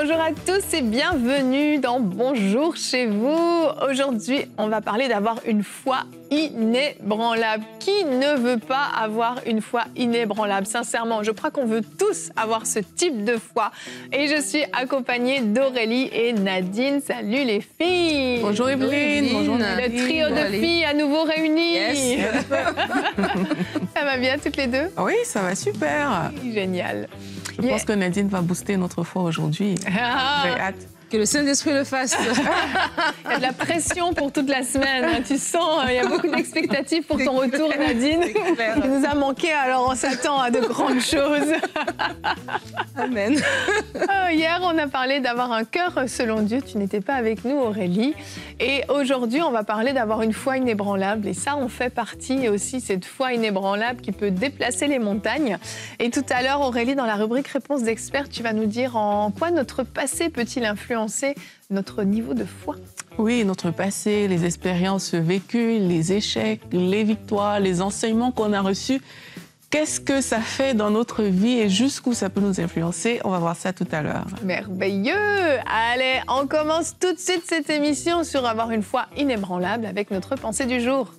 Bonjour à tous et bienvenue dans Bonjour chez vous. Aujourd'hui, on va parler d'avoir une foi inébranlable. Qui ne veut pas avoir une foi inébranlable? Sincèrement, je crois qu'on veut tous avoir ce type de foi. Et je suis accompagnée d'Aurélie et Nadine. Salut les filles. Bonjour Evelyne. Bonjour Nadine. Le trio de filles à nouveau réunis. Yes. Ça va bien toutes les deux? Oui, ça va super. Génial. Je pense que Nadine va booster notre foi aujourd'hui. J'ai hâte. Que le Saint-Esprit le fasse. Il y a de la pression pour toute la semaine. Hein. Tu sens, il y a beaucoup d'expectatives pour ton retour, Nadine. Il nous a manqué, alors on s'attend à de grandes choses. Amen. Hier, on a parlé d'avoir un cœur selon Dieu. Tu n'étais pas avec nous, Aurélie. Et aujourd'hui, on va parler d'avoir une foi inébranlable. Et ça, on fait partie aussi, cette foi inébranlable qui peut déplacer les montagnes. Et tout à l'heure, Aurélie, dans la rubrique Réponse d'experts, tu vas nous dire en quoi notre passé peut-il influencer notre niveau de foi. Oui, notre passé, les expériences vécues, les échecs, les victoires, les enseignements qu'on a reçus. Qu'est-ce que ça fait dans notre vie et jusqu'où ça peut nous influencer? On va voir ça tout à l'heure. Merveilleux! Allez, on commence tout de suite cette émission sur avoir une foi inébranlable avec notre pensée du jour.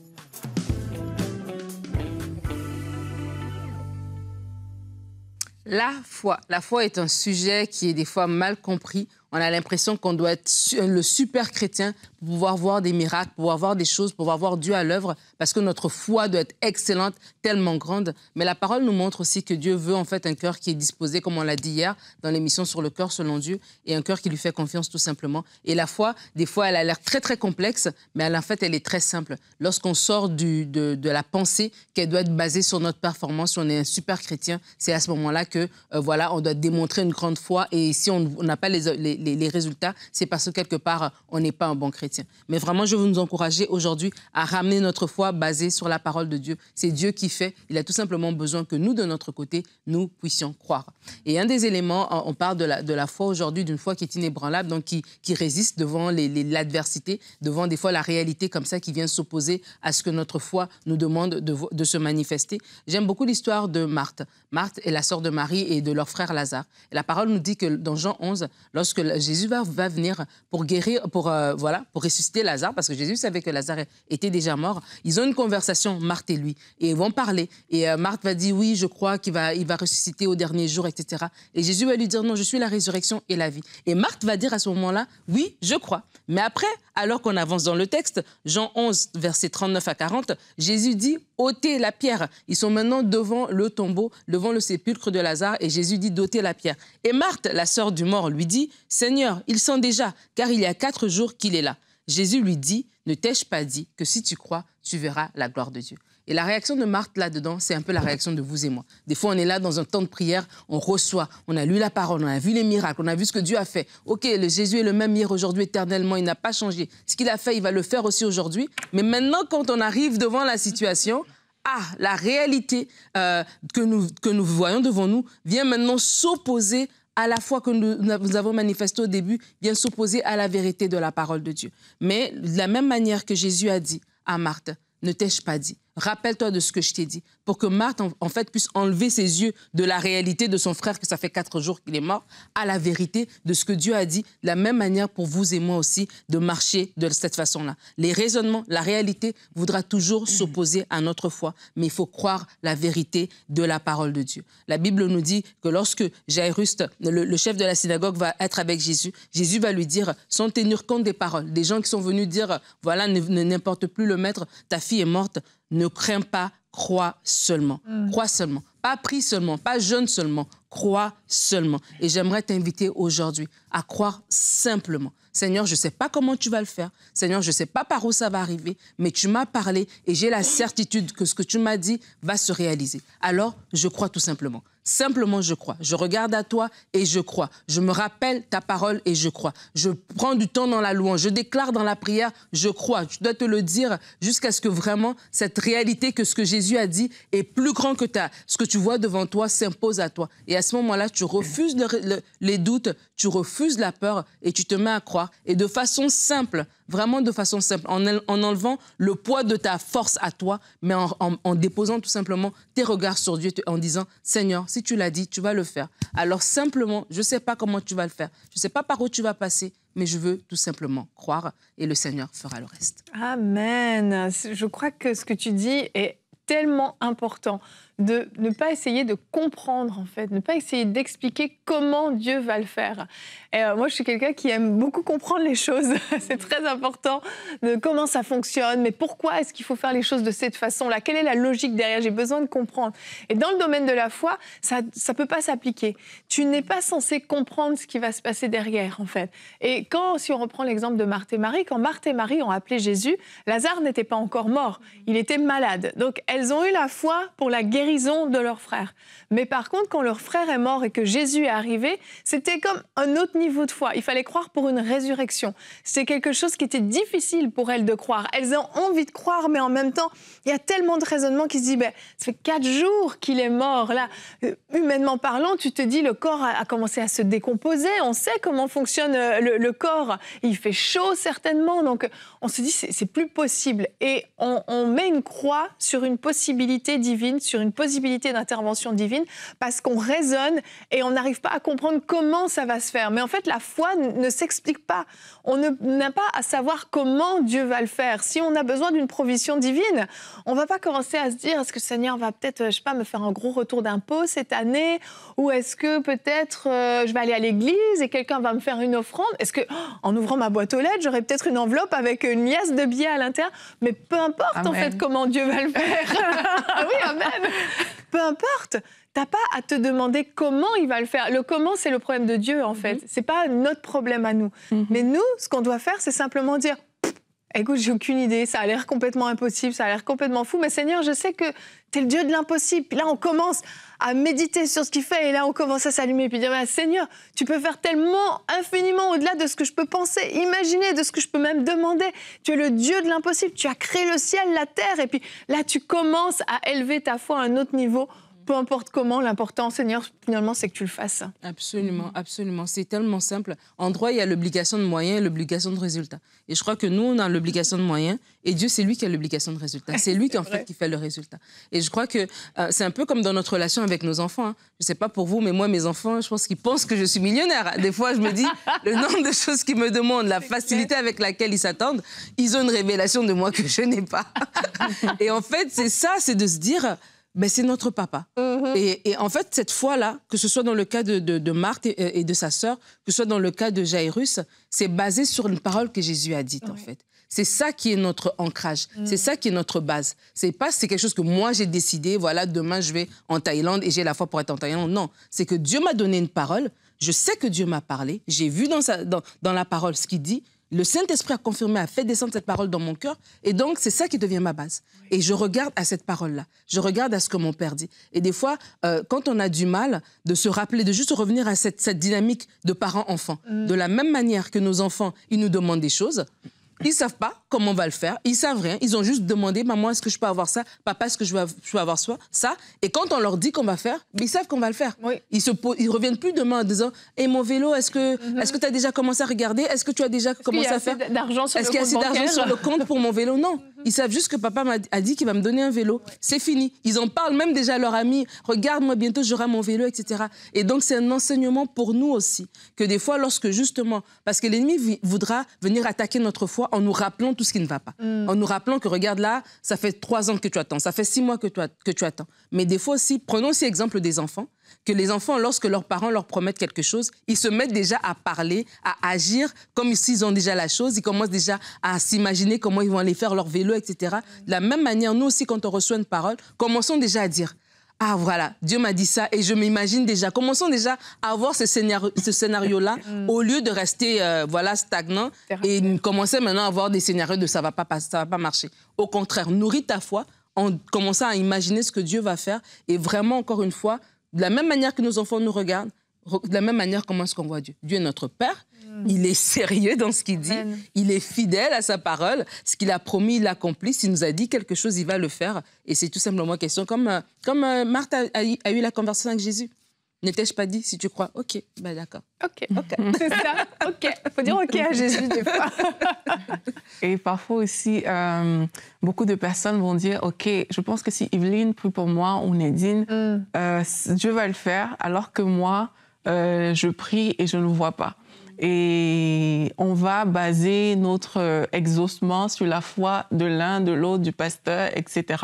La foi. La foi est un sujet qui est des fois mal compris. On a l'impression qu'on doit être le super chrétien pour pouvoir voir des miracles, pour pouvoir voir des choses, pour pouvoir voir Dieu à l'œuvre, parce que notre foi doit être excellente, tellement grande. Mais la parole nous montre aussi que Dieu veut en fait un cœur qui est disposé, comme on l'a dit hier, dans l'émission sur le cœur selon Dieu, et un cœur qui lui fait confiance tout simplement. Et la foi, des fois, elle a l'air très, très complexe, mais en fait, elle est très simple. Lorsqu'on sort de la pensée qu'elle doit être basée sur notre performance, si on est un super chrétien, c'est à ce moment-là que, voilà, on doit démontrer une grande foi. Et si on n'a pas les résultats, c'est parce que quelque part, on n'est pas un bon chrétien. Mais vraiment, je veux nous encourager aujourd'hui à ramener notre foi basée sur la parole de Dieu. C'est Dieu qui fait. Il a tout simplement besoin que nous, de notre côté, nous puissions croire. Et un des éléments, on parle de la foi aujourd'hui, d'une foi qui est inébranlable, donc qui résiste devant l'adversité, devant des fois la réalité comme ça qui vient s'opposer à ce que notre foi nous demande de se manifester. J'aime beaucoup l'histoire de Marthe. Marthe est la sœur de Marie et de leur frère Lazare. Et la parole nous dit que dans Jean 11, lorsque Jésus va venir pour guérir, pour ressusciter Lazare, parce que Jésus savait que Lazare était déjà mort. Ils ont une conversation, Marthe et lui, et ils vont parler. Et Marthe va dire, oui, je crois qu'il va ressusciter au dernier jour, etc. Et Jésus va lui dire, non, je suis la résurrection et la vie. Et Marthe va dire à ce moment-là, oui, je crois. Mais après, alors qu'on avance dans le texte, Jean 11, versets 39 à 40, Jésus dit, ôtez la pierre. Ils sont maintenant devant le tombeau, devant le sépulcre de Lazare, et Jésus dit d'ôter la pierre. Et Marthe, la sœur du mort, lui dit, Seigneur, il sent déjà, car il y a 4 jours qu'il est là. Jésus lui dit, ne t'ai-je pas dit que si tu crois, tu verras la gloire de Dieu. Et la réaction de Marthe là-dedans, c'est un peu la réaction de vous et moi. Des fois, on est là dans un temps de prière, on reçoit, on a lu la parole, on a vu les miracles, on a vu ce que Dieu a fait. OK, le Jésus est le même hier, aujourd'hui, éternellement, il n'a pas changé. Ce qu'il a fait, il va le faire aussi aujourd'hui. Mais maintenant, quand on arrive devant la situation, la réalité que nous voyons devant nous vient maintenant s'opposer à la foi que nous avons manifestée au début, vient s'opposer à la vérité de la parole de Dieu. Mais de la même manière que Jésus a dit à Marthe, ne t'ai-je pas dit? Rappelle-toi de ce que je t'ai dit, pour que Marthe, en fait, puisse enlever ses yeux de la réalité de son frère, que ça fait 4 jours qu'il est mort, à la vérité de ce que Dieu a dit, de la même manière pour vous et moi aussi, de marcher de cette façon-là. Les raisonnements, la réalité voudra toujours s'opposer à notre foi, mais il faut croire la vérité de la parole de Dieu. La Bible nous dit que lorsque Jairus, le chef de la synagogue, va être avec Jésus, Jésus va lui dire, sans tenir compte des paroles, des gens qui sont venus dire, voilà, n'importe plus le maître, ta fille est morte, ne crains pas, crois seulement. Crois seulement. Pas prie seulement, pas jeûne seulement. Crois seulement. Et j'aimerais t'inviter aujourd'hui à croire simplement. Seigneur, je ne sais pas comment tu vas le faire. Seigneur, je ne sais pas par où ça va arriver, mais tu m'as parlé et j'ai la certitude que ce que tu m'as dit va se réaliser. Alors, je crois tout simplement. Simplement, je crois. Je regarde à toi et je crois. Je me rappelle ta parole et je crois. Je prends du temps dans la louange. Je déclare dans la prière, je crois. Tu dois te le dire jusqu'à ce que vraiment cette réalité que ce que Jésus a dit est plus grand que ce que tu vois devant toi s'impose à toi. Et à ce moment-là, tu refuses les doutes, tu refuses la peur et tu te mets à croire. Et de façon simple, vraiment de façon simple, en enlevant le poids de ta force à toi, mais en déposant tout simplement tes regards sur Dieu, en disant, Seigneur, si tu l'as dit, tu vas le faire. Alors simplement, je ne sais pas comment tu vas le faire, je ne sais pas par où tu vas passer, mais je veux tout simplement croire et le Seigneur fera le reste. Amen. Je crois que ce que tu dis est tellement important, de ne pas essayer de comprendre, en fait, ne pas essayer d'expliquer comment Dieu va le faire. Et moi, je suis quelqu'un qui aime beaucoup comprendre les choses. C'est très important de comment ça fonctionne, mais pourquoi est-ce qu'il faut faire les choses de cette façon-là? Quelle est la logique derrière? J'ai besoin de comprendre. Et dans le domaine de la foi, ça ne peut pas s'appliquer. Tu n'es pas censé comprendre ce qui va se passer derrière, en fait. Et si on reprend l'exemple de Marthe et Marie, quand Marthe et Marie ont appelé Jésus, Lazare n'était pas encore mort. Il était malade. Donc, elles ont eu la foi pour la guérison de leur frère. Mais par contre, quand leur frère est mort et que Jésus est arrivé, c'était comme un autre niveau de foi. Il fallait croire pour une résurrection. C'était quelque chose qui était difficile pour elles de croire. Elles ont envie de croire, mais en même temps, il y a tellement de raisonnements qui se disent, ça fait 4 jours qu'il est mort. Là, humainement parlant, tu te dis, le corps a commencé à se décomposer. On sait comment fonctionne le corps. Il fait chaud, certainement. Donc, on se dit, c'est plus possible. Et on met une croix sur une possibilité divine, sur une possibilité d'intervention divine, parce qu'on raisonne et on n'arrive pas à comprendre comment ça va se faire. Mais en fait, la foi ne s'explique pas. On n'a pas à savoir comment Dieu va le faire. Si on a besoin d'une provision divine, on ne va pas commencer à se dire, est-ce que le Seigneur va peut-être, je sais pas, me faire un gros retour d'impôt cette année? Ou est-ce que peut-être je vais aller à l'église et quelqu'un va me faire une offrande? Est-ce que, en ouvrant ma boîte aux lettres, j'aurai peut-être une enveloppe avec une liasse de billets à l'intérieur? Mais peu importe, Amen. en fait, comment Dieu va le faire. Oui, amen. Peu importe, t'as pas à te demander comment il va le faire. Le comment, c'est le problème de Dieu, en fait. C'est pas notre problème à nous. Mais nous, ce qu'on doit faire, c'est simplement dire, écoute, j'ai aucune idée, ça a l'air complètement impossible, ça a l'air complètement fou, mais Seigneur, je sais que t'es le Dieu de l'impossible. Puis là, on commence à méditer sur ce qu'il fait, et là, on commence à s'allumer, puis dire, Seigneur, tu peux faire tellement, infiniment au-delà de ce que je peux penser, imaginer, de ce que je peux même demander. Tu es le Dieu de l'impossible, tu as créé le ciel, la terre, et puis là, tu commences à élever ta foi à un autre niveau. Peu importe comment, l'important, Seigneur, finalement, c'est que tu le fasses. Absolument, absolument. C'est tellement simple. En droit, il y a l'obligation de moyens et l'obligation de résultat. Et je crois que nous, on a l'obligation de moyens et Dieu, c'est lui qui a l'obligation de résultat. C'est lui qui, en fait, qui fait le résultat. Et je crois que c'est un peu comme dans notre relation avec nos enfants. Hein. Je ne sais pas pour vous, mais moi, mes enfants, je pense qu'ils pensent que je suis millionnaire. Des fois, je me dis, le nombre de choses qu'ils me demandent, la facilité avec laquelle ils s'attendent, ils ont une révélation de moi que je n'ai pas. Et en fait, c'est ça, c'est de se dire... c'est notre papa. Et en fait, cette foi-là, que ce soit dans le cas de Marthe et de sa sœur, que ce soit dans le cas de Jairus, c'est basé sur une parole que Jésus a dite, en fait. C'est ça qui est notre ancrage. C'est ça qui est notre base. C'est quelque chose que moi, j'ai décidé, voilà, demain, je vais en Thaïlande et j'ai la foi pour être en Thaïlande. Non, c'est que Dieu m'a donné une parole. Je sais que Dieu m'a parlé. J'ai vu dans la parole ce qu'il dit. Le Saint-Esprit a confirmé, a fait descendre cette parole dans mon cœur. Et donc, c'est ça qui devient ma base. Et je regarde à cette parole-là. Je regarde à ce que mon Père dit. Et des fois, quand on a du mal de se rappeler, de juste revenir à cette dynamique de parents-enfants, de la même manière que nos enfants, ils nous demandent des choses, ils ne savent pas comment on va le faire, ils ne savent rien, ils ont juste demandé « Maman, est-ce que je peux avoir ça? Papa, est-ce que je peux avoir ça ?» Et quand on leur dit qu'on va faire, ils savent qu'on va le faire. Oui. Ils ne reviennent plus demain en disant « Et mon vélo, est-ce que tu as déjà commencé à regarder? Est-ce que tu as déjà commencé à faire? Est-ce qu'il y a assez d'argent sur le compte pour mon vélo? » Non. Ils savent juste que papa a dit qu'il va me donner un vélo. C'est fini. Ils en parlent même déjà à leurs amis. « Regarde-moi, bientôt j'aurai mon vélo, etc. » Et donc, c'est un enseignement pour nous aussi. Que des fois, lorsque justement... Parce que l'ennemi voudra venir attaquer notre foi en nous rappelant tout ce qui ne va pas. En nous rappelant que, regarde là, ça fait 3 ans que tu attends, ça fait 6 mois que tu attends. Mais des fois aussi, prenons aussi l'exemple des enfants, que les enfants, lorsque leurs parents leur promettent quelque chose, ils se mettent déjà à parler, à agir, comme s'ils ont déjà la chose, ils commencent déjà à s'imaginer comment ils vont aller faire leur vélo, etc. De la même manière, nous aussi, quand on reçoit une parole, commençons déjà à dire... Ah voilà, Dieu m'a dit ça et je m'imagine déjà. Commençons déjà à avoir ce scénario-là au lieu de rester stagnant et commencer maintenant à avoir des scénarios de ça va pas marcher. Au contraire, nourris ta foi en commençant à imaginer ce que Dieu va faire et vraiment, encore une fois, de la même manière que nos enfants nous regardent, de la même manière comment est-ce qu'on voit Dieu. Dieu est notre Père. Il est sérieux dans ce qu'il dit. Amen. Il est fidèle à sa parole. Ce qu'il a promis, il l'accomplit. S'il nous a dit quelque chose, il va le faire. Et c'est tout simplement question. Comme Marthe a eu la conversation avec Jésus. N'ai-je pas dit, si tu crois, ok, ben d'accord. Ok, c'est ça, ok. Il faut dire ok à Jésus des fois. Et parfois aussi, beaucoup de personnes vont dire, ok, je pense que si Evelyne prie pour moi ou Nadine, Dieu va le faire, alors que moi, je prie et je ne le vois pas. Et on va baser notre exaucement sur la foi de l'un, de l'autre, du pasteur, etc.,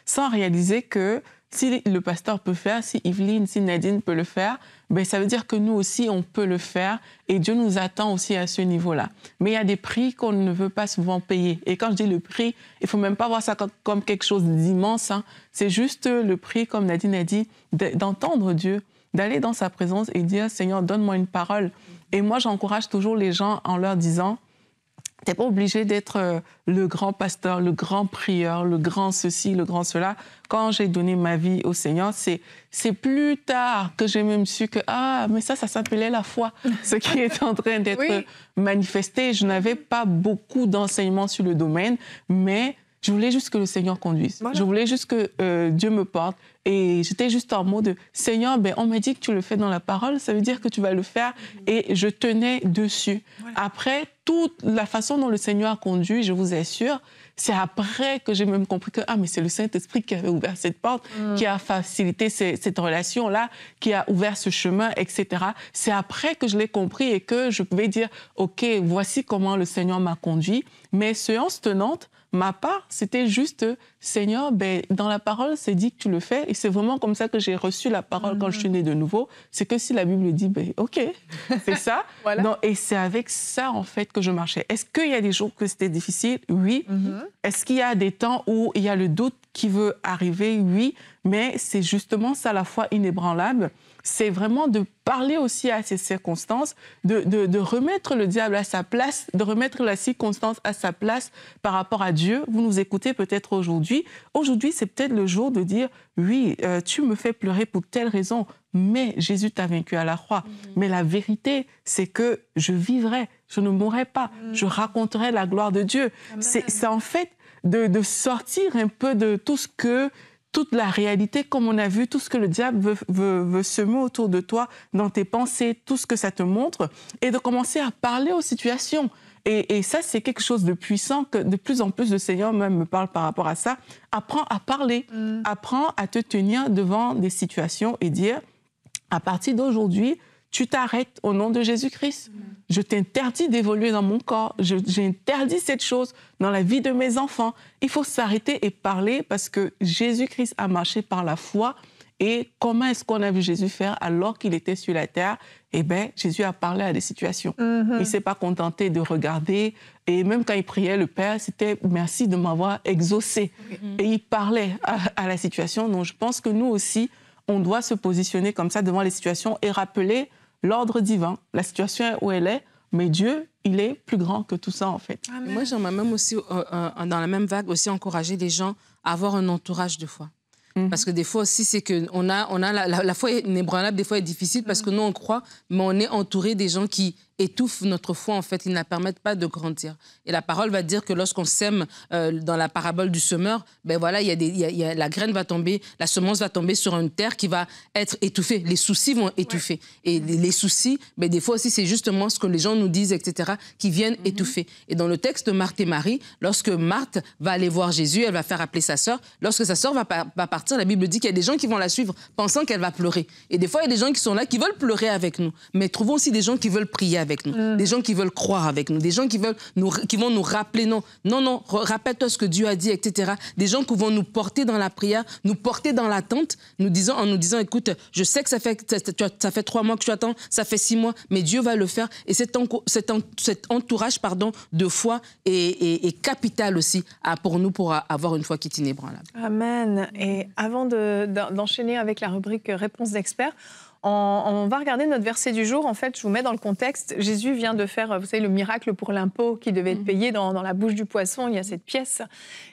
sans réaliser que si le pasteur peut faire, si Evelyne, si Nadine peut le faire, ben ça veut dire que nous aussi, on peut le faire et Dieu nous attend aussi à ce niveau-là. Mais il y a des prix qu'on ne veut pas souvent payer. Et quand je dis le prix, il ne faut même pas voir ça comme quelque chose d'immense. Hein. C'est juste le prix, comme Nadine a dit, d'entendre Dieu, d'aller dans sa présence et dire « Seigneur, donne-moi une parole ». Et moi, j'encourage toujours les gens en leur disant « T'es pas obligé d'être le grand pasteur, le grand prieur, le grand ceci, le grand cela. » Quand j'ai donné ma vie au Seigneur, c'est plus tard que j'ai même su que « Ah, mais ça s'appelait la foi. » Ce qui est en train d'être manifesté. Je n'avais pas beaucoup d'enseignements sur le domaine, mais je voulais juste que le Seigneur conduise. Voilà. Je voulais juste que Dieu me porte. Et j'étais juste en mode « Seigneur, ben, on m'a dit que tu le fais dans la parole, ça veut dire que tu vas le faire. » Et je tenais dessus. Voilà. Après, toute la façon dont le Seigneur a conduit, je vous assure, c'est après que j'ai même compris que mais c'est le Saint-Esprit qui avait ouvert cette porte, qui a facilité cette relation-là, qui a ouvert ce chemin, etc. C'est après que je l'ai compris et que je pouvais dire « OK, voici comment le Seigneur m'a conduit. » Mais séance tenante, ma part, c'était juste « Seigneur, ben, dans la parole, c'est dit que tu le fais. » Et c'est vraiment comme ça que j'ai reçu la parole quand je suis née de nouveau. C'est que si la Bible dit ben, « OK, c'est ça. » Voilà. Non, et c'est avec ça, en fait, que je marchais. Est-ce qu'il y a des jours que c'était difficile? Oui. Est-ce qu'il y a des temps où il y a le doute qui veut arriver? Oui. Mais c'est justement ça, la foi inébranlable. C'est vraiment de parler aussi à ces circonstances, de remettre le diable à sa place, de remettre la circonstance à sa place par rapport à Dieu. Vous nous écoutez peut-être aujourd'hui. Aujourd'hui, c'est peut-être le jour de dire « Oui, tu me fais pleurer pour telle raison, mais Jésus t'a vaincu à la croix. Mais la vérité, c'est que je vivrai, je ne mourrai pas, je raconterai la gloire de Dieu. » C'est en fait de sortir un peu de tout ce que... toute la réalité, comme on a vu, tout ce que le diable veut semer autour de toi, dans tes pensées, tout ce que ça te montre, et de commencer à parler aux situations. Et ça, c'est quelque chose de puissant, que de plus en plus le Seigneur même me parle par rapport à ça. Apprends à parler, apprends à te tenir devant des situations et dire, à partir d'aujourd'hui, tu t'arrêtes au nom de Jésus-Christ. Je t'interdis d'évoluer dans mon corps. J'interdis cette chose dans la vie de mes enfants. Il faut s'arrêter et parler parce que Jésus-Christ a marché par la foi. Et comment est-ce qu'on a vu Jésus faire alors qu'il était sur la terre? Eh bien, Jésus a parlé à des situations. Il ne s'est pas contenté de regarder. Et même quand il priait, le Père, c'était « merci de m'avoir exaucé ». Et il parlait à la situation. Donc, je pense que nous aussi, on doit se positionner comme ça devant les situations et rappeler l'ordre divin, la situation où elle est, mais Dieu, il est plus grand que tout ça, en fait. Amen. Moi, j'aimerais même aussi, dans la même vague, aussi encourager les gens à avoir un entourage de foi. Parce que des fois aussi, c'est que la foi inébranlable, des fois, est difficile parce que nous, on croit, mais on est entouré des gens qui étouffent notre foi, en fait. Ils ne la permettent pas de grandir. Et la parole va dire que lorsqu'on sème dans la parabole du semeur, ben voilà, la graine va tomber, la semence va tomber sur une terre qui va être étouffée. Les soucis vont étouffer. Et les soucis, ben des fois aussi, c'est justement ce que les gens nous disent, etc., qui viennent étouffer. Et dans le texte de Marthe et Marie, lorsque Marthe va aller voir Jésus, elle va faire appeler sa sœur. Lorsque sa sœur va partir, la Bible dit qu'il y a des gens qui vont la suivre pensant qu'elle va pleurer. Et des fois, il y a des gens qui sont là, qui veulent pleurer avec nous. Mais trouvons aussi des gens qui veulent prier avec nous, des gens qui veulent croire avec nous, des gens qui vont nous rappeler, non, rappelle-toi ce que Dieu a dit, etc. Des gens qui vont nous porter dans la prière, nous porter dans l'attente, en nous disant, écoute, je sais que ça fait 3 mois que tu attends, ça fait 6 mois, mais Dieu va le faire. Et cet entourage de foi est capital aussi pour nous, pour avoir une foi qui est inébranlable. Amen. Et avant d'enchaîner avec la rubrique Réponse d'experts, on va regarder notre verset du jour. En fait, je vous mets dans le contexte. Jésus vient de faire, vous savez, le miracle pour l'impôt qui devait être payé dans la bouche du poisson. Il y a cette pièce.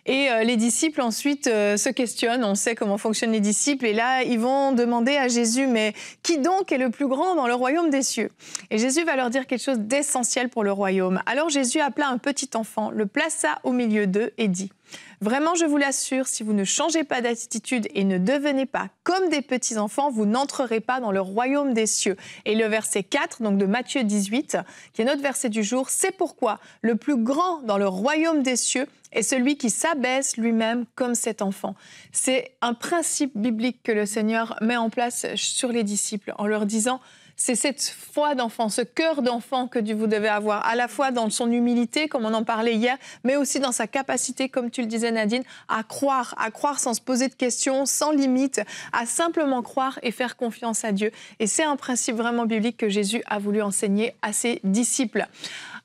Et les disciples, ensuite, se questionnent. On sait comment fonctionnent les disciples. Et là, ils vont demander à Jésus, mais qui donc est le plus grand dans le royaume des cieux? Et Jésus va leur dire quelque chose d'essentiel pour le royaume. Alors Jésus appela un petit enfant, le plaça au milieu d'eux et dit: Vraiment, je vous l'assure, si vous ne changez pas d'attitude et ne devenez pas comme des petits-enfants, vous n'entrerez pas dans le royaume des cieux. » Et le verset 4, donc de Matthieu 18, qui est notre verset du jour, « C'est pourquoi le plus grand dans le royaume des cieux est celui qui s'abaisse lui-même comme cet enfant. » C'est un principe biblique que le Seigneur met en place sur les disciples en leur disant: c'est cette foi d'enfant, ce cœur d'enfant que vous devez avoir, à la fois dans son humilité, comme on en parlait hier, mais aussi dans sa capacité, comme tu le disais Nadine, à croire sans se poser de questions, sans limite, à simplement croire et faire confiance à Dieu. Et c'est un principe vraiment biblique que Jésus a voulu enseigner à ses disciples.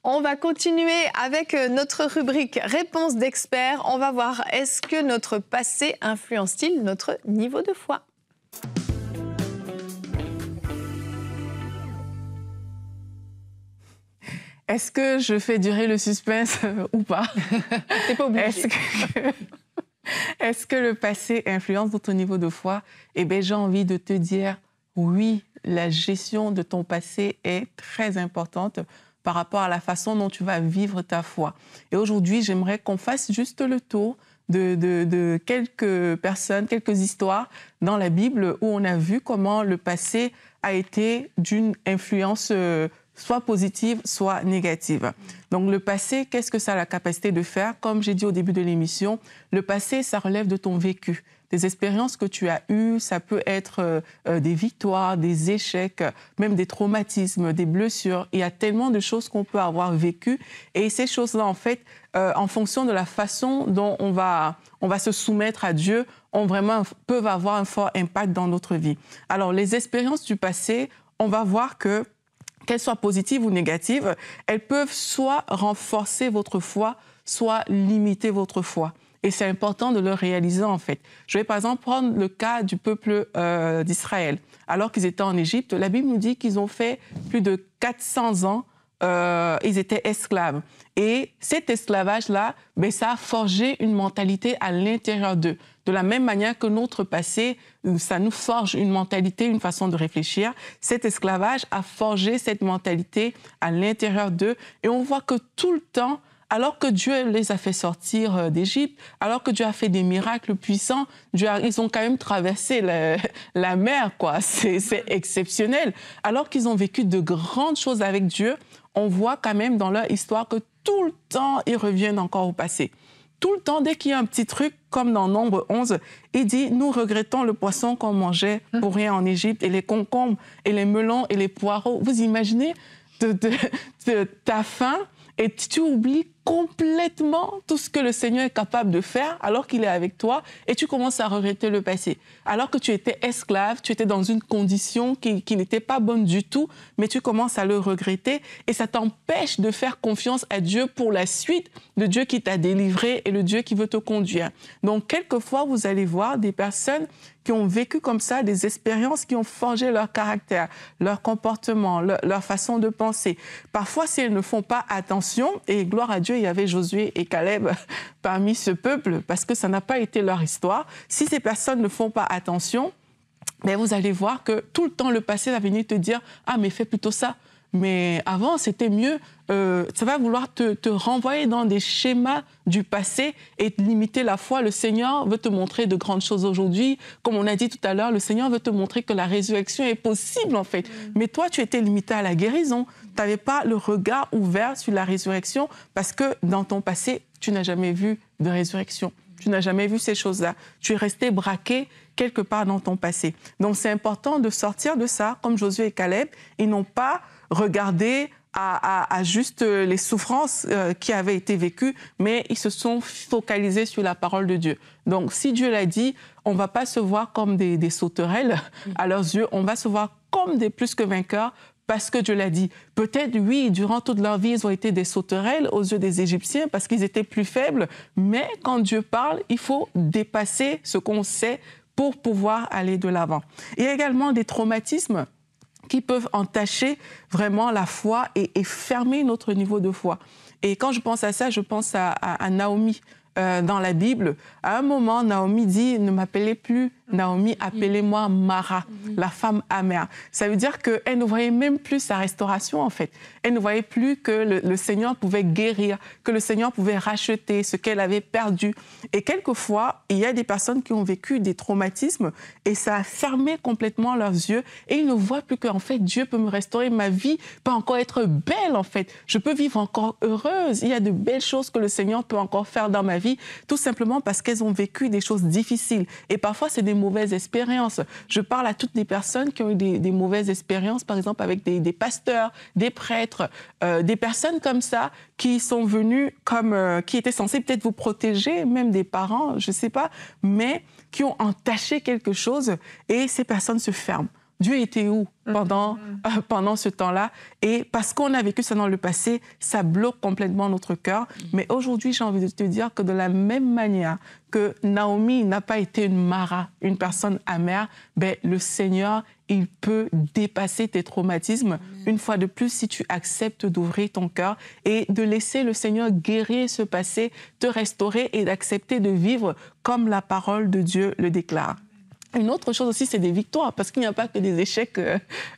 On va continuer avec notre rubrique Réponse d'experts. On va voir, est-ce que notre passé influence-t-il notre niveau de foi ? Est-ce que je fais durer le suspense ou pas? T'es pas obligé. Est-ce que le passé influence votre niveau de foi? Eh bien, j'ai envie de te dire oui, la gestion de ton passé est très importante par rapport à la façon dont tu vas vivre ta foi. Et aujourd'hui, j'aimerais qu'on fasse juste le tour de quelques personnes, quelques histoires dans la Bible où on a vu comment le passé a été d'une influence soit positive, soit négative. Donc le passé, qu'est-ce que ça a la capacité de faire? Comme j'ai dit au début de l'émission, le passé, ça relève de ton vécu. Des expériences que tu as eues, ça peut être des victoires, des échecs, même des traumatismes, des blessures. Il y a tellement de choses qu'on peut avoir vécues. Et ces choses-là, en fait, en fonction de la façon dont on va se soumettre à Dieu, peuvent avoir un fort impact dans notre vie. Alors, les expériences du passé, on va voir que qu'elles soient positives ou négatives, elles peuvent soit renforcer votre foi, soit limiter votre foi. Et c'est important de le réaliser, en fait. Je vais, par exemple, prendre le cas du peuple d'Israël. Alors qu'ils étaient en Égypte, la Bible nous dit qu'ils ont fait plus de 400 ans, ils étaient esclaves. Et cet esclavage-là, ça a forgé une mentalité à l'intérieur d'eux. De la même manière que notre passé, ça nous forge une mentalité, une façon de réfléchir. Cet esclavage a forgé cette mentalité à l'intérieur d'eux. Et on voit que tout le temps, alors que Dieu les a fait sortir d'Égypte, alors que Dieu a fait des miracles puissants, ils ont quand même traversé la mer, quoi. C'est exceptionnel. Alors qu'ils ont vécu de grandes choses avec Dieu, on voit quand même dans leur histoire que tout le temps, ils reviennent encore au passé. Tout le temps, dès qu'il y a un petit truc, comme dans Nombre 11, il dit « Nous regrettons le poisson qu'on mangeait pour rien en Égypte, et les concombres, et les melons, et les poireaux. » Vous imaginez ta faim, et tu oublies complètement tout ce que le Seigneur est capable de faire alors qu'il est avec toi, et tu commences à regretter le passé. Alors que tu étais esclave, tu étais dans une condition qui n'était pas bonne du tout, mais tu commences à le regretter et ça t'empêche de faire confiance à Dieu pour la suite, le Dieu qui t'a délivré et le Dieu qui veut te conduire. Donc, quelquefois, vous allez voir des personnes qui ont vécu comme ça, des expériences qui ont forgé leur caractère, leur comportement, leur façon de penser. Parfois, si elles ne font pas attention, et gloire à Dieu, il y avait Josué et Caleb parmi ce peuple, parce que ça n'a pas été leur histoire. Si ces personnes ne font pas attention, vous allez voir que tout le temps, le passé va venir te dire « Ah, mais fais plutôt ça ». Mais avant, c'était mieux. Ça va vouloir te renvoyer dans des schémas du passé et limiter la foi. Le Seigneur veut te montrer de grandes choses aujourd'hui. Comme on a dit tout à l'heure, le Seigneur veut te montrer que la résurrection est possible, en fait. Mais toi, tu étais limité à la guérison. Tu n'avais pas le regard ouvert sur la résurrection parce que dans ton passé, tu n'as jamais vu de résurrection. Tu n'as jamais vu ces choses-là. Tu es resté braqué quelque part dans ton passé. Donc, c'est important de sortir de ça. Comme Josué et Caleb, ils n'ont pas regardé à juste les souffrances qui avaient été vécues, mais ils se sont focalisés sur la parole de Dieu. Donc, si Dieu l'a dit, on ne va pas se voir comme des sauterelles à leurs yeux, on va se voir comme des plus que vainqueurs, parce que Dieu l'a dit. Peut-être, oui, durant toute leur vie, ils ont été des sauterelles aux yeux des Égyptiens parce qu'ils étaient plus faibles, mais quand Dieu parle, il faut dépasser ce qu'on sait pour pouvoir aller de l'avant. Il y a également des traumatismes qui peuvent entacher vraiment la foi et fermer notre niveau de foi. Et quand je pense à ça, je pense à Naomi. dans la Bible, à un moment, Naomi dit « Ne m'appelez plus Naomi, appelez-moi Mara, la femme amère ». Ça veut dire qu'elle ne voyait même plus sa restauration, en fait. Elle ne voyait plus que le Seigneur pouvait guérir, que le Seigneur pouvait racheter ce qu'elle avait perdu. Et quelquefois, il y a des personnes qui ont vécu des traumatismes et ça a fermé complètement leurs yeux et ils ne voient plus qu'en fait, Dieu peut me restaurer, ma vie peut encore être belle, en fait. Je peux vivre encore heureuse. Il y a de belles choses que le Seigneur peut encore faire dans ma vie, tout simplement parce qu'elles ont vécu des choses difficiles. Et parfois, c'est des mauvaises expériences. Je parle à toutes les personnes qui ont eu des mauvaises expériences, par exemple avec des pasteurs, des prêtres, des personnes comme ça qui sont venues qui étaient censées peut-être vous protéger, même des parents, je ne sais pas, mais qui ont entaché quelque chose et ces personnes se ferment. Dieu était où pendant ce temps-là? Et parce qu'on a vécu ça dans le passé, ça bloque complètement notre cœur. Mais aujourd'hui, j'ai envie de te dire que de la même manière que Naomi n'a pas été une Mara, une personne amère, ben, le Seigneur, il peut dépasser tes traumatismes. Une fois de plus, si tu acceptes d'ouvrir ton cœur et de laisser le Seigneur guérir ce passé, te restaurer et d'accepter de vivre comme la parole de Dieu le déclare. Une autre chose aussi, c'est des victoires, parce qu'il n'y a pas que des échecs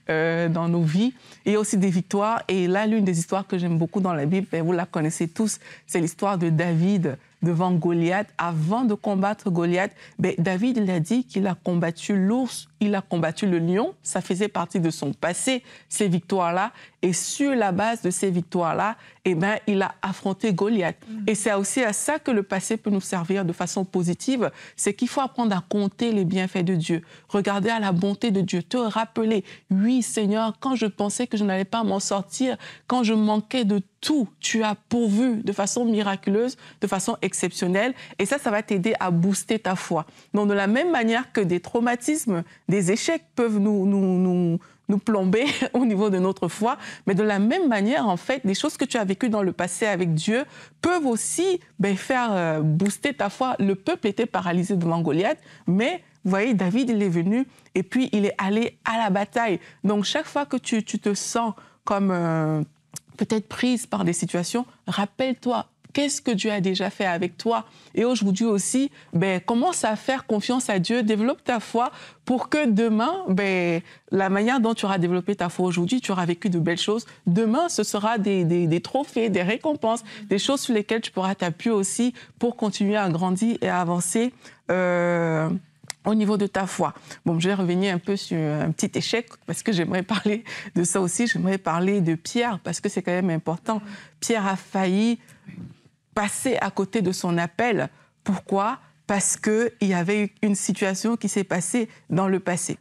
dans nos vies, il y a aussi des victoires. Et là, l'une des histoires que j'aime beaucoup dans la Bible, ben, vous la connaissez tous, c'est l'histoire de David devant Goliath. Avant de combattre Goliath, ben, David, il a dit qu'il a combattu l'ours, il a combattu le lion. Ça faisait partie de son passé, ces victoires-là. Et sur la base de ces victoires-là, eh ben, il a affronté Goliath. Et c'est aussi à ça que le passé peut nous servir de façon positive. C'est qu'il faut apprendre à compter les bienfaits de Dieu, regarder à la bonté de Dieu, te rappeler, oui Seigneur, quand je pensais que je n'allais pas m'en sortir, quand je manquais de tout, tu as pourvu de façon miraculeuse, de façon exceptionnelle. Et ça va t'aider à booster ta foi. Donc, de la même manière que des traumatismes, des échecs peuvent nous plomber au niveau de notre foi, mais de la même manière, en fait, les choses que tu as vécues dans le passé avec Dieu peuvent aussi faire booster ta foi. Le peuple était paralysé devant Goliath, mais vous voyez, David, il est venu et puis il est allé à la bataille. Donc, chaque fois que tu te sens comme peut-être prise par des situations, rappelle-toi, qu'est-ce que Dieu a déjà fait avec toi? Et aujourd'hui aussi, commence à faire confiance à Dieu, développe ta foi pour que demain, la manière dont tu auras développé ta foi aujourd'hui, tu auras vécu de belles choses. Demain, ce sera des trophées, des récompenses, des choses sur lesquelles tu pourras t'appuyer aussi pour continuer à grandir et à avancer au niveau de ta foi. Bon, je vais revenir un peu sur un petit échec parce que j'aimerais parler de ça aussi. J'aimerais parler de Pierre parce que c'est quand même important. Pierre a failli passer à côté de son appel. Pourquoi? Parce qu'il y avait eu une situation qui s'est passée dans le passé.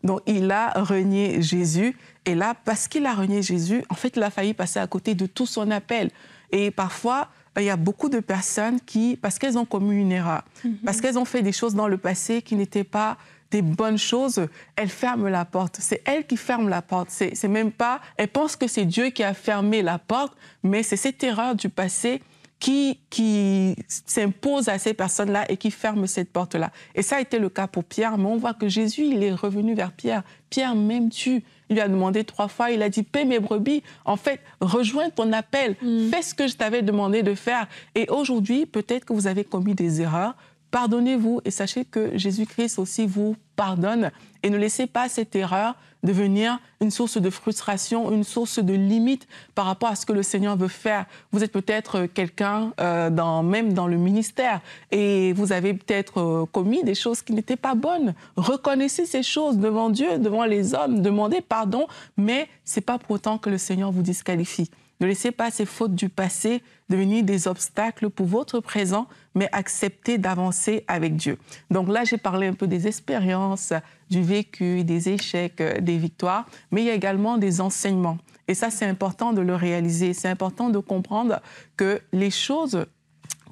Donc, il a renié Jésus. Et là, parce qu'il a renié Jésus, en fait, il a failli passer à côté de tout son appel. Et parfois, il y a beaucoup de personnes qui, parce qu'elles ont commis une erreur, parce qu'elles ont fait des choses dans le passé qui n'étaient pas des bonnes choses, elles ferment la porte. C'est elles qui ferment la porte. C'est même pas... Elles pensent que c'est Dieu qui a fermé la porte, mais c'est cette erreur du passé qui s'impose à ces personnes-là et qui ferme cette porte-là. Et ça a été le cas pour Pierre, mais on voit que Jésus, il est revenu vers Pierre. Pierre, m'aimes-tu? Il lui a demandé 3 fois, il a dit, paie mes brebis. En fait, rejoins ton appel, fais ce que je t'avais demandé de faire. Et aujourd'hui, peut-être que vous avez commis des erreurs, pardonnez-vous et sachez que Jésus-Christ aussi vous pardonne. Et ne laissez pas cette erreur devenir une source de frustration, une source de limite par rapport à ce que le Seigneur veut faire. Vous êtes peut-être quelqu'un, même dans le ministère, et vous avez peut-être commis des choses qui n'étaient pas bonnes. Reconnaissez ces choses devant Dieu, devant les hommes, demandez pardon, mais ce n'est pas pour autant que le Seigneur vous disqualifie. Ne laissez pas ces fautes du passé devenir des obstacles pour votre présent, mais acceptez d'avancer avec Dieu. Donc là, j'ai parlé un peu des expériences, du vécu, des échecs, des victoires, mais il y a également des enseignements. Et ça, c'est important de le réaliser. C'est important de comprendre que les choses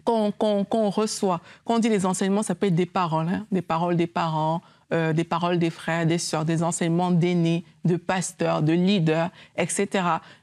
qu'on reçoit, quand on dit les enseignements, ça peut être des paroles des paroles des parents, des paroles des frères, des sœurs, des enseignements d'aînés, de pasteur, de leader, etc.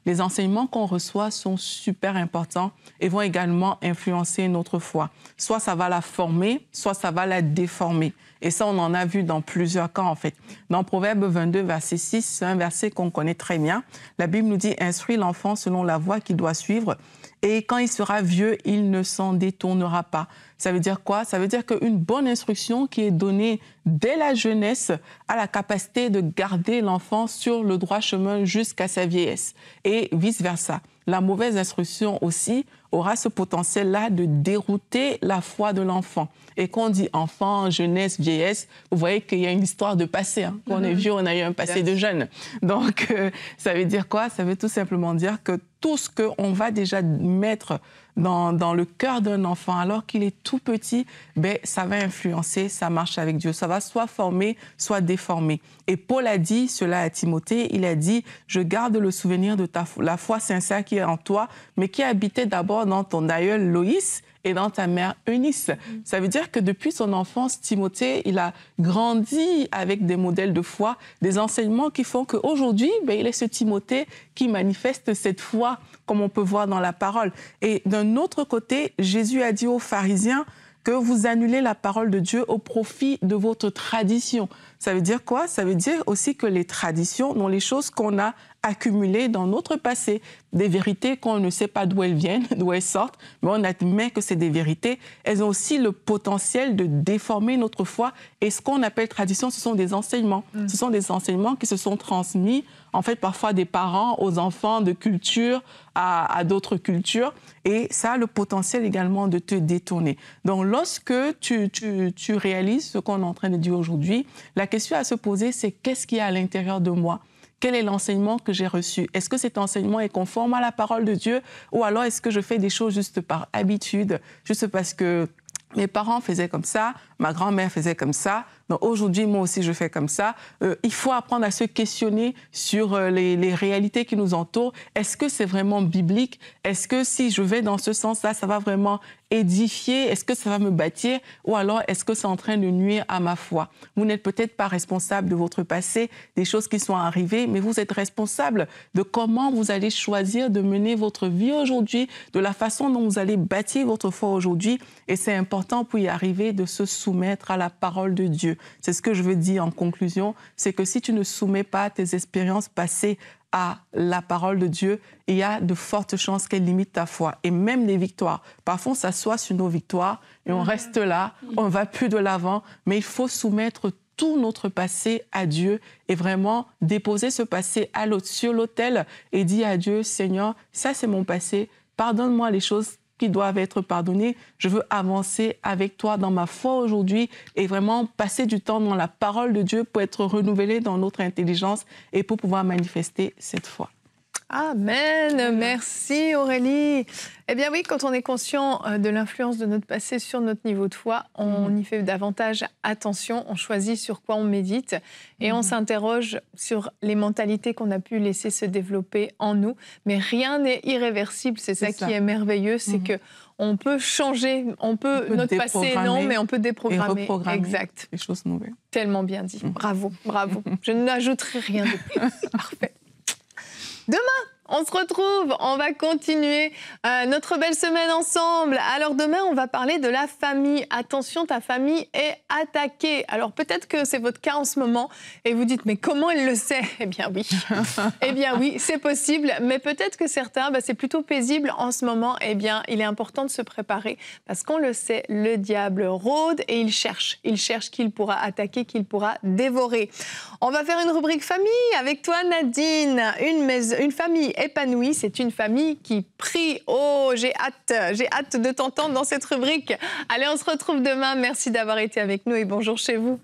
Les enseignements qu'on reçoit sont super importants et vont également influencer notre foi. Soit ça va la former, soit ça va la déformer. Et ça, on en a vu dans plusieurs cas, en fait. Dans Proverbe 22, verset 6, c'est un verset qu'on connaît très bien. La Bible nous dit « Instruis l'enfant selon la voie qu'il doit suivre, et quand il sera vieux, il ne s'en détournera pas. » Ça veut dire quoi? Ça veut dire qu'une bonne instruction qui est donnée dès la jeunesse a la capacité de garder l'enfant sur le droit chemin jusqu'à sa vieillesse, et vice-versa. La mauvaise instruction aussi aura ce potentiel-là de dérouter la foi de l'enfant. Et quand on dit enfant, jeunesse, vieillesse, vous voyez qu'il y a une histoire de passé. Hein. Quand on est vieux, on a eu un passé de jeune. Donc, ça veut dire quoi? Ça veut tout simplement dire que tout ce qu'on va déjà mettre dans le cœur d'un enfant alors qu'il est tout petit, ben, ça va influencer sa marche avec Dieu. Ça va soit former, soit déformer. Et Paul a dit cela à Timothée, il a dit « Je garde le souvenir de la foi sincère qui est en toi, mais qui habitait d'abord dans ton aïeul Loïs et dans ta mère Eunice. » Ça veut dire que depuis son enfance, Timothée, il a grandi avec des modèles de foi, des enseignements qui font qu'aujourd'hui, ben, il est ce Timothée qui manifeste cette foi comme on peut voir dans la parole. Et d'un autre côté, Jésus a dit aux pharisiens que vous annulez la parole de Dieu au profit de votre tradition. Ça veut dire quoi? Ça veut dire aussi que les traditions, sont les choses qu'on a accumulées dans notre passé, des vérités qu'on ne sait pas d'où elles viennent, d'où elles sortent, mais on admet que c'est des vérités. Elles ont aussi le potentiel de déformer notre foi. Et ce qu'on appelle tradition, ce sont des enseignements. Ce sont des enseignements qui se sont transmis, en fait, parfois des parents aux enfants, de culture à d'autres cultures. Et ça a le potentiel également de te détourner. Donc, lorsque tu réalises ce qu'on est en train de dire aujourd'hui, la question à se poser, c'est qu'est-ce qu'il y a à l'intérieur de moi? Quel est l'enseignement que j'ai reçu? Est-ce que cet enseignement est conforme à la parole de Dieu? Ou alors est-ce que je fais des choses juste par habitude, juste parce que mes parents faisaient comme ça, ma grand-mère faisait comme ça, donc aujourd'hui, moi aussi, je fais comme ça. Il faut apprendre à se questionner sur les réalités qui nous entourent. Est-ce que c'est vraiment biblique? Est-ce que si je vais dans ce sens-là, ça va vraiment édifier? Est-ce que ça va me bâtir? Ou alors, est-ce que c'est en train de nuire à ma foi? Vous n'êtes peut-être pas responsable de votre passé, des choses qui sont arrivées, mais vous êtes responsable de comment vous allez choisir de mener votre vie aujourd'hui, de la façon dont vous allez bâtir votre foi aujourd'hui. Et c'est important pour y arriver de se soumettre à la parole de Dieu. C'est ce que je veux dire en conclusion, c'est que si tu ne soumets pas tes expériences passées à la parole de Dieu, il y a de fortes chances qu'elle limite ta foi. Et même les victoires. Parfois, on s'assoit sur nos victoires et on reste là, on ne va plus de l'avant, mais il faut soumettre tout notre passé à Dieu et vraiment déposer ce passé sur l'autel et dire à Dieu, Seigneur, ça c'est mon passé, pardonne-moi les choses qui doivent être pardonnés. Je veux avancer avec toi dans ma foi aujourd'hui et vraiment passer du temps dans la parole de Dieu pour être renouvelé dans notre intelligence et pour pouvoir manifester cette foi. Amen. Merci Aurélie. Eh bien oui, quand on est conscient de l'influence de notre passé sur notre niveau de foi, on y fait davantage attention, on choisit sur quoi on médite et on s'interroge sur les mentalités qu'on a pu laisser se développer en nous. Mais rien n'est irréversible, c'est ça qui est merveilleux, c'est que on peut changer, notre passé non, mais on peut déprogrammer. Exact. Des choses nouvelles. Tellement bien dit. Bravo, bravo. Je n'ajouterai rien de plus. Parfait. Demain, on se retrouve, on va continuer notre belle semaine ensemble. Alors demain, on va parler de la famille. Attention, ta famille est attaquée. Alors peut-être que c'est votre cas en ce moment et vous dites, mais comment elle le sait? Eh bien oui, c'est possible. Mais peut-être que certains, c'est plutôt paisible en ce moment. Eh bien, il est important de se préparer parce qu'on le sait, le diable rôde et il cherche qu'il pourra attaquer, qu'il pourra dévorer. On va faire une rubrique famille avec toi, Nadine. Une famille épanouie, c'est une famille qui prie. Oh, j'ai hâte de t'entendre dans cette rubrique. Allez, on se retrouve demain. Merci d'avoir été avec nous et bonjour chez vous.